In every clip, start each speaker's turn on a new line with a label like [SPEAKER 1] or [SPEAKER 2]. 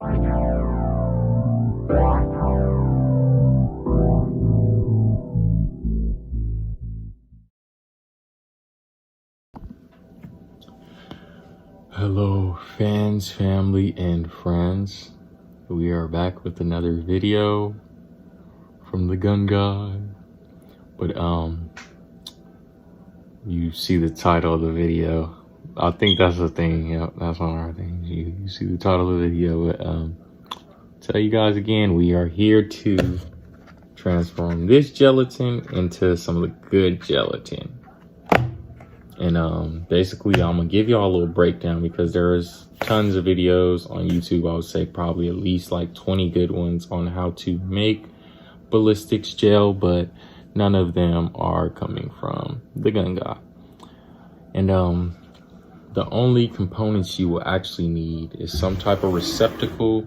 [SPEAKER 1] Hello fans, family, and friends. We are back with another video from the gun guy. But you see the title of the video. I think that's the thing. Yep, that's one of our things. You see the title of the video. But tell you guys again, we are here to transform this gelatin into some of the good gelatin. And basically I'm gonna give y'all a little breakdown because there's tons of videos on YouTube. I would say probably at least like 20 good ones on how to make ballistics gel, but none of them are coming from the gun guy. And the only components you will actually need is some type of receptacle.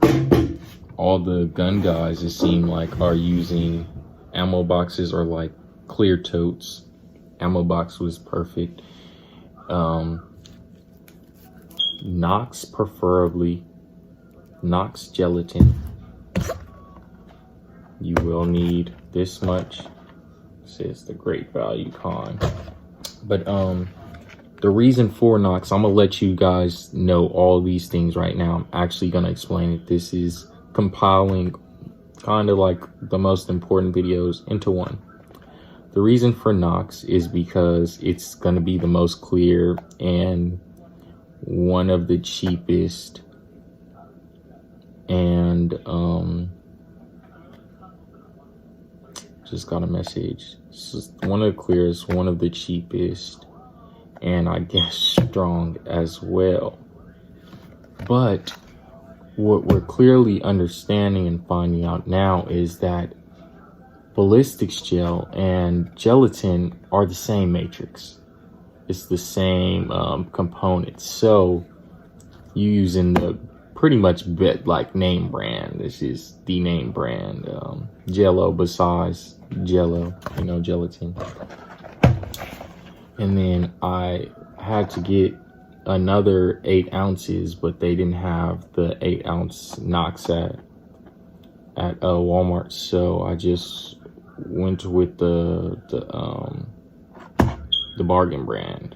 [SPEAKER 1] All the gun guys, it seems like, are using ammo boxes or like clear totes. Ammo box was perfect. Knox, preferably Knox gelatin. You will need this much. This is the great value con. But the reason for Knox, I'm gonna let you guys know all these things right now. I'm actually gonna explain it. This is compiling kind of like the most important videos into one. The reason for Knox is because it's going to be the most clear and one of the cheapest, and just got a message. It's just one of the clearest, one of the cheapest, and I guess strong as well. But what we're clearly understanding and finding out now is that ballistics gel and gelatin are the same matrix. It's the same components. So you using the pretty much like name brand. This is the name brand Jello, besides Jello, you know, gelatin. And then I had to get another 8 ounces, but they didn't have the 8-ounce Knox at Walmart, so I just went with the bargain brand.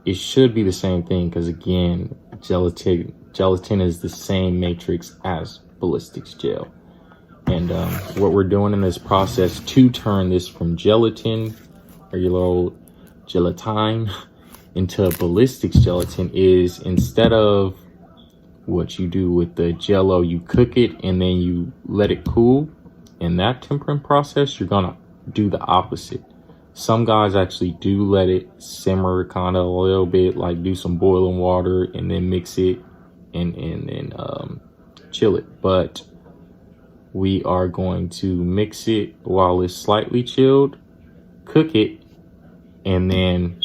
[SPEAKER 1] It should be the same thing because, again, gelatin is the same matrix as ballistics gel. And what we're doing in this process to turn this from gelatin or your little gelatine into ballistics gelatin is, instead of what you do with the Jello, you cook it and then you let it cool. In that tempering process, you're gonna do the opposite. Some guys actually do let it simmer kind of a little bit, like do some boiling water and then mix it and then chill it. But we are going to mix it while it's slightly chilled, cook it, and then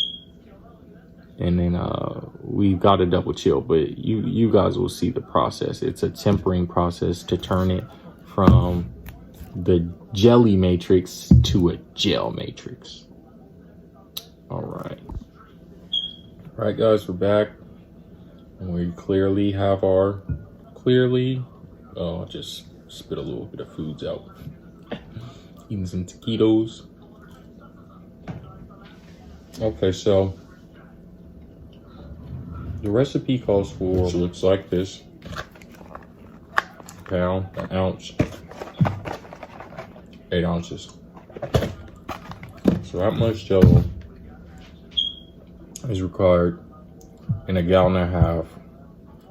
[SPEAKER 1] we've got a double chill. But you guys will see the process. It's a tempering process to turn it from the jelly matrix to a gel matrix. All right guys, we're back, and we clearly have our just spit a little bit of foods out. Eating some taquitos. Okay, so the recipe calls for, it looks like this: pound, an ounce, 8 ounces. So that much Jello is required in a gallon and a half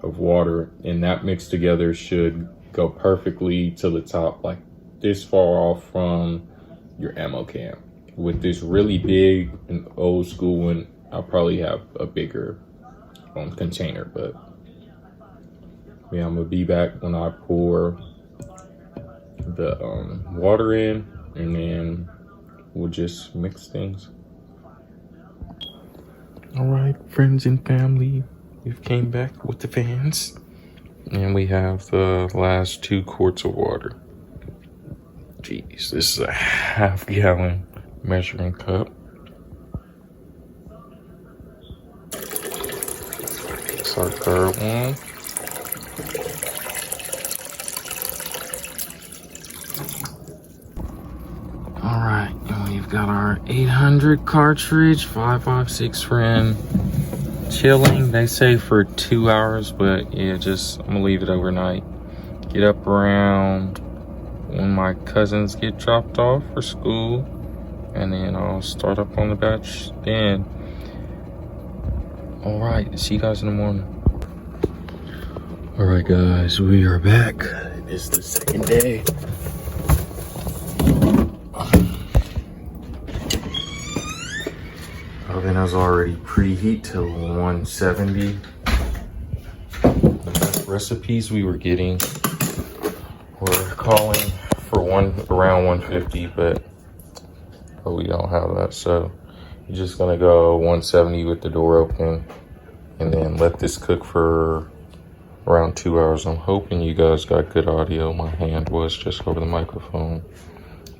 [SPEAKER 1] of water, and that mixed together should go perfectly to the top, like this far off from your ammo can. With this really big and old school one, I'll probably have a bigger container, but yeah, I'm gonna be back when I pour the water in, and then we'll just mix things. All right, friends and family, we've came back with the fans, and we have the last 2 quarts of water. Jeez, this is a half-gallon measuring cup. It's our third one. got our 800 cartridge, 5.56 friend. Chilling, they say for 2 hours, but yeah, I'm gonna leave it overnight. Get up around when my cousins get dropped off for school, and then I'll start up on the batch then. All right, see you guys in the morning. All right, guys, we are back. It's the second day. Oven is already preheat to 170. The recipes we were getting were calling for around 150, but we don't have that. So you're just gonna go 170 with the door open, and then let this cook for around 2 hours. I'm hoping you guys got good audio. My hand was just over the microphone.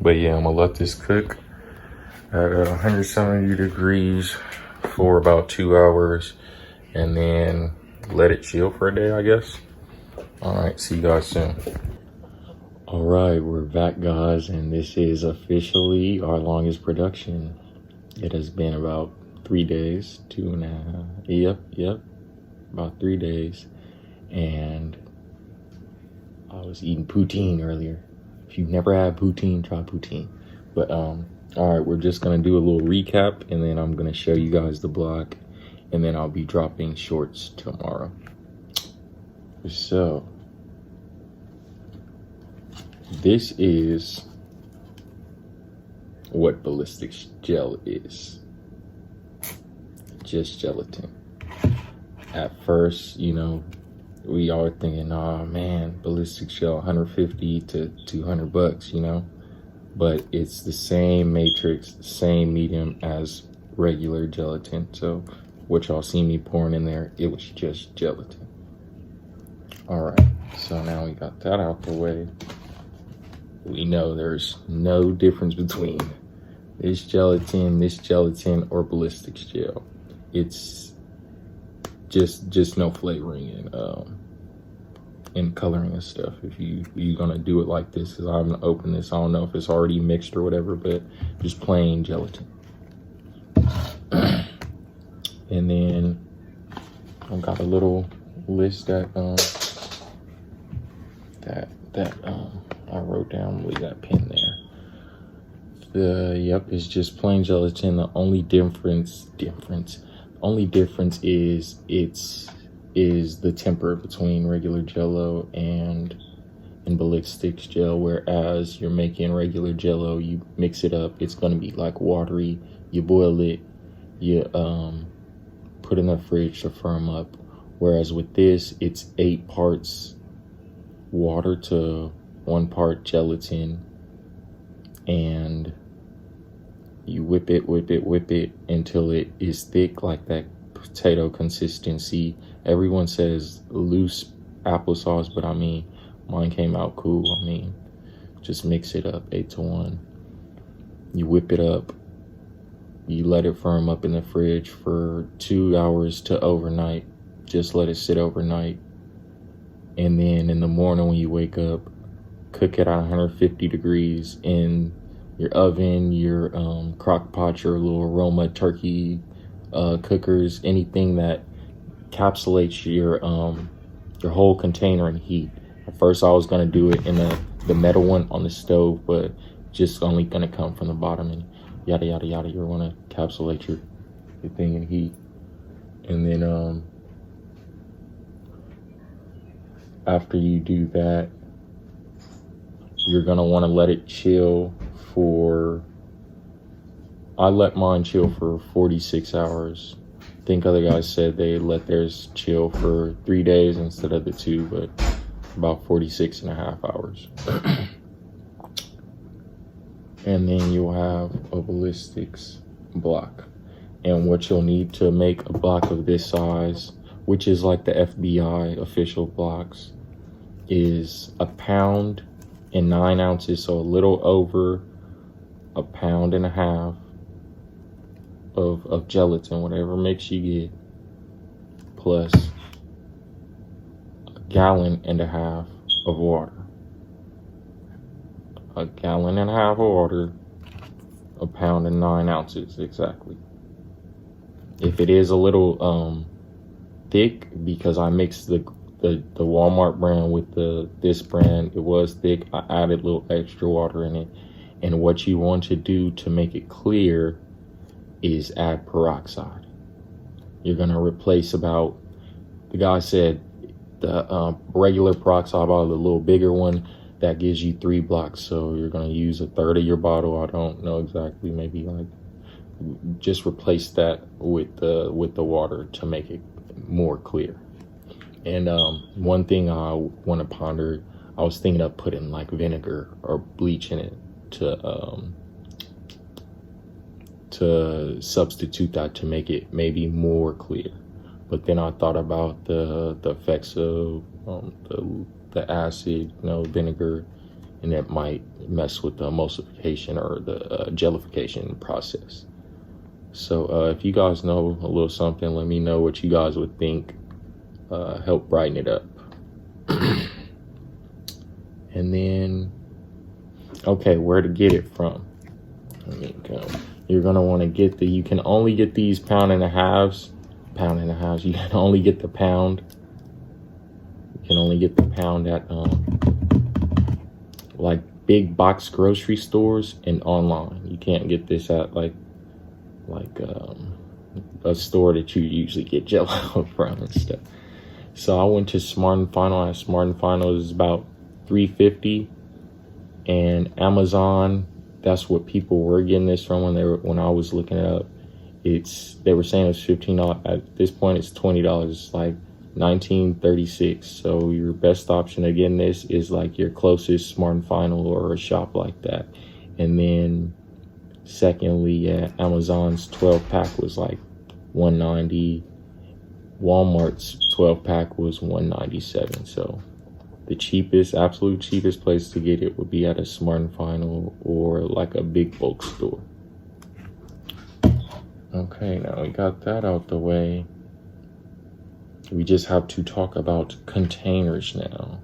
[SPEAKER 1] But yeah, I'm gonna let this cook at 170 degrees for about 2 hours, and then let it chill for a day, I guess. All right, see you guys soon. All right, we're back, guys, and this is officially our longest production. It has been about 3 days, 2.5. Yep, about 3 days. And I was eating poutine earlier. If you've never had poutine, try poutine. But all right, we're just gonna do a little recap, and then I'm gonna show you guys the block, and then I'll be dropping shorts tomorrow. So this is what ballistics gel is. Just gelatin. At first, you know, we are thinking, oh man, ballistics gel, 150 to 200 bucks, you know, but it's the same matrix, same medium as regular gelatin. So what y'all see me pouring in there, it was just gelatin. All right, so now we got that out the way. We know there's no difference between this gelatin, or ballistics gel. It's just no flavoring and coloring and stuff. If you're gonna do it like this, because I'm gonna open this, I don't know if it's already mixed or whatever, but just plain gelatin. And then I've got a little list that I wrote down. Leave that pin there. Yep, it's just plain gelatin. The only difference is the temper between regular Jello and ballistics gel. Whereas you're making regular Jello, you mix it up, it's gonna be like watery. You boil it, you put it in the fridge to firm up. Whereas with this, it's 8 parts water to 1 part gelatin, and you whip it until it is thick, like that potato consistency. Everyone says loose applesauce, but I mean, mine came out cool. I mean, just mix it up 8 to 1. You whip it up, you let it firm up in the fridge for 2 hours to overnight. Just let it sit overnight, and then in the morning when you wake up, cook it at 150 degrees in your oven, your crock pot, your little aroma turkey cookers, anything that encapsulates your whole container in heat. At first I was gonna do it in the metal one on the stove, but just only gonna come from the bottom, and yada yada yada. You wanna encapsulate your thing in heat. And then after you do that, you're gonna wanna let it chill for, I let mine chill for 46 hours. I think other guys said they let theirs chill for 3 days instead of the 2, but about 46.5 hours. And then you'll have a ballistics block. And what you'll need to make a block of this size, which is like the FBI official blocks, is 1.5 pounds and 9 ounces, so a little over 1.5 pounds of gelatin, whatever mix you get, plus 1.5 gallons of water. 1.5 gallons of water, 1.9 pounds exactly. If it is a little thick, because I mixed the Walmart brand with this brand, it was thick. I added a little extra water in it. And what you want to do to make it clear is add peroxide. You're gonna replace about, the guy said, the regular peroxide bottle, the little bigger one, that gives you 3 blocks. So you're gonna use a third of your bottle. I don't know exactly, maybe like, just replace that with the water to make it more clear. And one thing I want to ponder, I was thinking of putting like vinegar or bleach in it to substitute that, to make it maybe more clear. But then I thought about the effects of the acid, vinegar, and that might mess with the emulsification or the gelification process. So if you guys know a little something, let me know what you guys would think. Help brighten it up. And then, okay, where to get it from? Let me go. You're gonna want to get you can only get these pound and a halves. You can only get the pound. You can only get the pound at like big box grocery stores and online. You can't get this at like a store that you usually get Jello from and stuff. So I went to Smart and Final. At Smart and Final is about $3.50, and Amazon, that's what people were getting this from when I was looking it up. They were saying it was $15. At this point, it's $20. It's like $19.36. So your best option of getting this is like your closest Smart and Final or a shop like that. And then secondly, Amazon's 12-pack was like $190. Walmart's 12-pack was $197. So the cheapest, absolute cheapest place to get it would be at a Smart and Final or like a big bulk store. Okay, now we got that out the way. We just have to talk about containers now.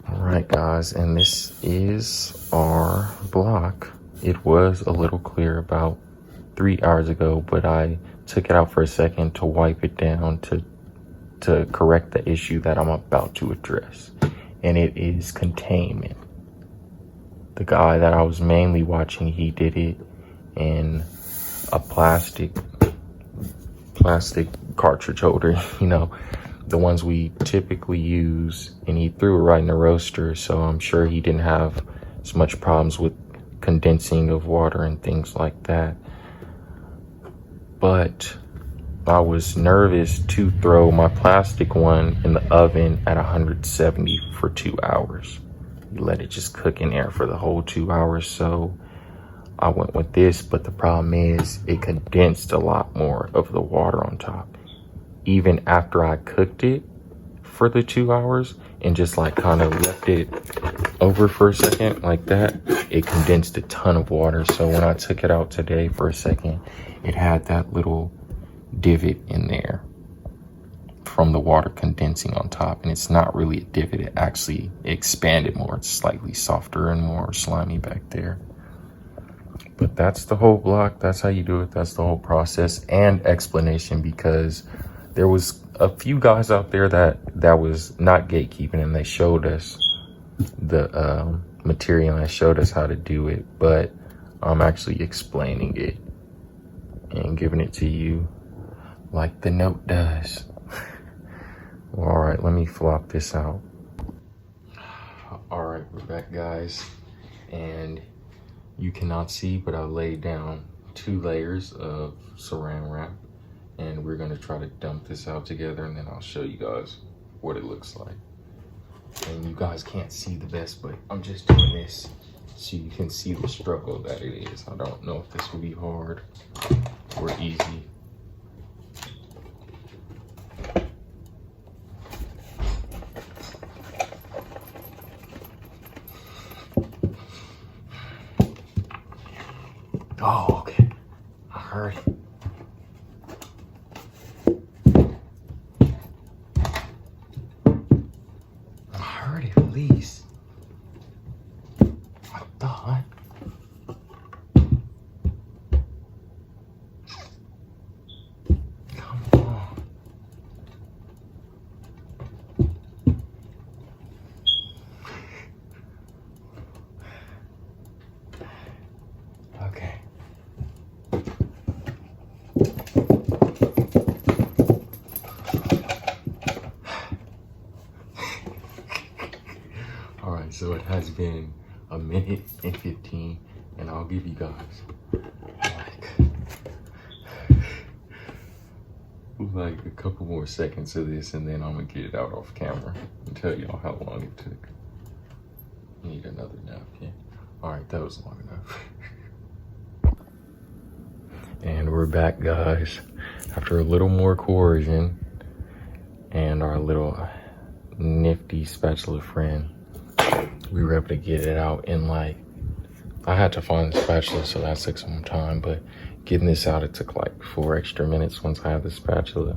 [SPEAKER 1] All right, guys, and this is our block. It was a little clear about 3 hours ago, but I took it out for a second to wipe it down to correct the issue that I'm about to address. And it is containment. The guy that I was mainly watching, he did it in a plastic cartridge holder, the ones we typically use, and he threw it right in the roaster. So I'm sure he didn't have as much problems with condensing of water and things like that. But I was nervous to throw my plastic one in the oven at 170 for 2 hours. Let it just cook in there for the whole 2 hours. So I went with this, but the problem is it condensed a lot more of the water on top. Even after I cooked it for the 2 hours and just like kind of left it over for a second like that, it condensed a ton of water. So when I took it out today for a second, it had that little divot in there from the water condensing on top. And it's not really a divot, it actually expanded more. It's slightly softer and more slimy back there. But that's the whole block. That's how you do it. That's the whole process and explanation, because there was a few guys out there that was not gatekeeping, and they showed us the material and showed us how to do it. But I'm actually explaining it and giving it to you like the note does. All right, let me flop this out. All right, we're back, guys. And you cannot see, but I laid down 2 layers of saran wrap, and we're gonna try to dump this out together, and then I'll show you guys what it looks like. And you guys can't see the best, but I'm just doing this so you can see the struggle that it is. I don't know if this will be hard or easy. Oh, okay. I heard it. I heard it at least. I thought. So it has been a minute and 15, and I'll give you guys like a couple more seconds of this, and then I'm gonna get it out off camera and tell y'all how long it took. Need another napkin. All right, that was long enough. And we're back, guys, after a little more coercion and our little nifty spatula friend. We were able to get it out in like, I had to find the spatula, so that took some time, but getting this out, it took like 4 extra minutes once I had the spatula.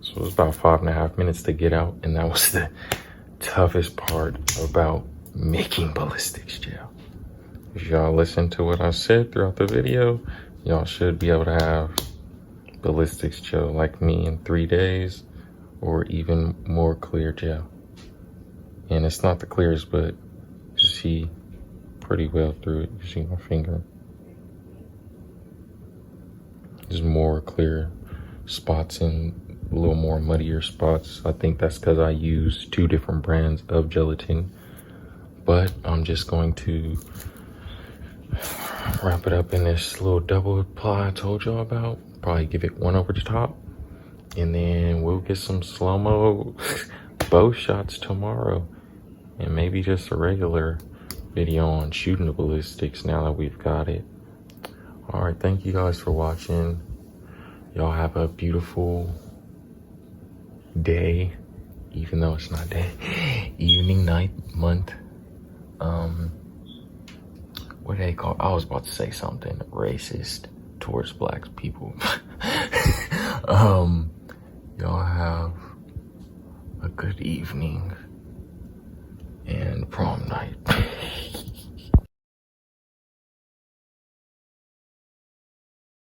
[SPEAKER 1] So it was about 5.5 minutes to get out, and that was the toughest part about making ballistics gel. If y'all listen to what I said throughout the video, y'all should be able to have ballistics gel like me in 3 days, or even more clear gel. And it's not the clearest, but you see pretty well through it. You see my finger. There's more clear spots and a little more muddier spots. I think that's because I use 2 different brands of gelatin. But I'm just going to wrap it up in this little double apply I told y'all about. Probably give it 1 over the top. And then we'll get some slow-mo bow shots tomorrow. And maybe just a regular video on shooting the ballistics now that we've got it. All right, thank you guys for watching. Y'all have a beautiful day, even though it's not day. Evening, night, month. What do they call? I was about to say something racist towards black people. Y'all have a good evening and prom night.